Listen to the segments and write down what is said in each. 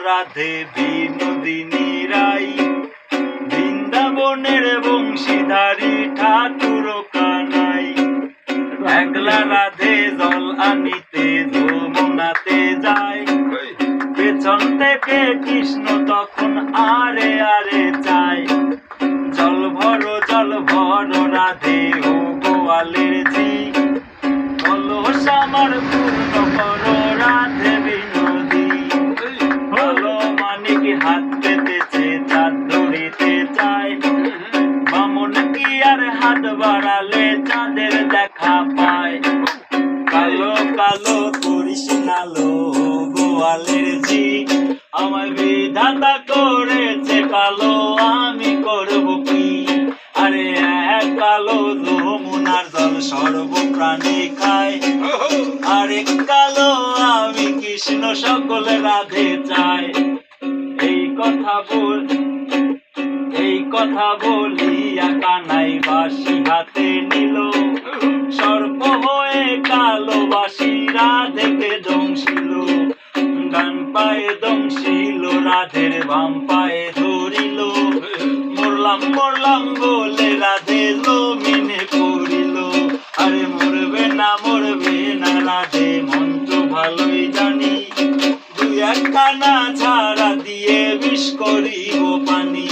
রাধে বিনোদিনী রাই, বৃন্দাবনের বংশীধারী ঠাকুর কানাই। একলা রাধে জল আনিতে যমুনাতে যায়, পেছন থেকে কৃষ্ণ তখন আরে আরে চায়। জল ভর রাধে ও গোয়ালের জি, কলস আমার পূর্ণ করো রাধে বিনোদী। ভালো মানিক হাত পেতেছে চাঁদ ধরিতে চায়, বামন কি আর হাত বাড়ালে চাঁদের দেখা পায়। কালো কালো করিস নালো গোয়ালের জি, আমায় বিধাতা করেছে কালো, আমি করব কি? আরে এক কালো যমুনার জল সর্বপ্রাণী খায়, আরেক কালো আমি কৃষ্ণ সকল রাধে চাই। এই কথা বলিয়া কানাই বাঁশি হাতে নিল, সর্প হয়ে কালো বাঁশি রাধেকে দংশিল। ডান পায়ে দংশিল রাধের বাম পায়ে ধরিল, মরলাম মরলাম বলে রাধে জমিনে পড়িল। আরে মরবে না রাধে মন্ত্র ভালোই জানি, দুই একখানা ছাড়া দিয়ে বিষ করিব পানি।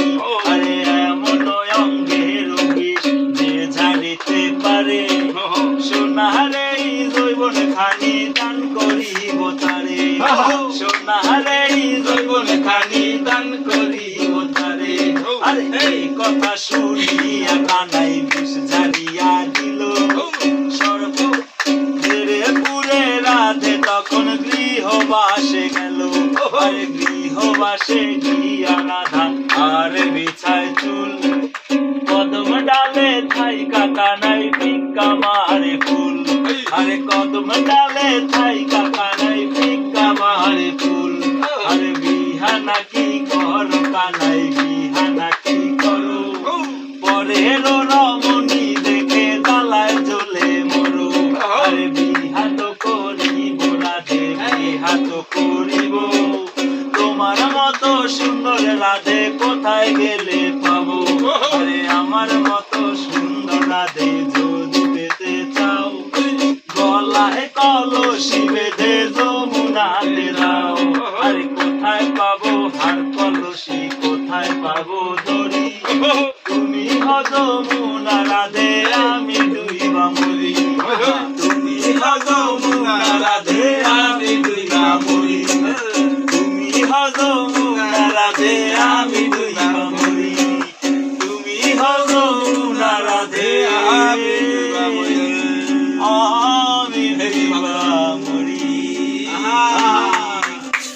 আরে এমন অঙ্গের বিষ যে ঝাড়িতে পারে, সোনারে জৈবন খানি দান করিব তারে। সোনারে জৈবন খানি দান করিব তারে। আরে এই কথা শুনিয়া কানাই বিষ ঝাড়িয়া দিল, সর্ব ধীরে পুরে রাধে তখন গৃহবাসে গেল। আরে গৃহবাসে গিয়া রাধা আর বিছায় চুল, কদম ডালে থাইকা কানাই ভিক্ষা মারে ফুল। আরে কদম ডালে থাইকা কানাই ভিক্ষা মারে ফুল। আরে বিহানা কি করো কানাই, বিহানা কি করো? পরের রমণী দেখে জ্বালায় জ্বলে মরো। আরে বিহাত করিব রাধে, বিহাত করিব। তোমার মতো সুন্দর রাধে কোথায় গেলে পাবো? আরে আমার মতো সুন্দর রাধে যদি পেতে চাও, গলায় কলসি বেঁধে যমুনাতে যাও। আরে কোথায় পাবো হার কলসি, কোথায় পাবো দড়ি? তুমি যমুনা রাধে আমি দুইবা মরি, তুমি যমুনা রাধে আমি দুইবা মরি। তুমি যমুনা রাধে আমি দুইবা মরি, তুমি যমুনা রাধে আমি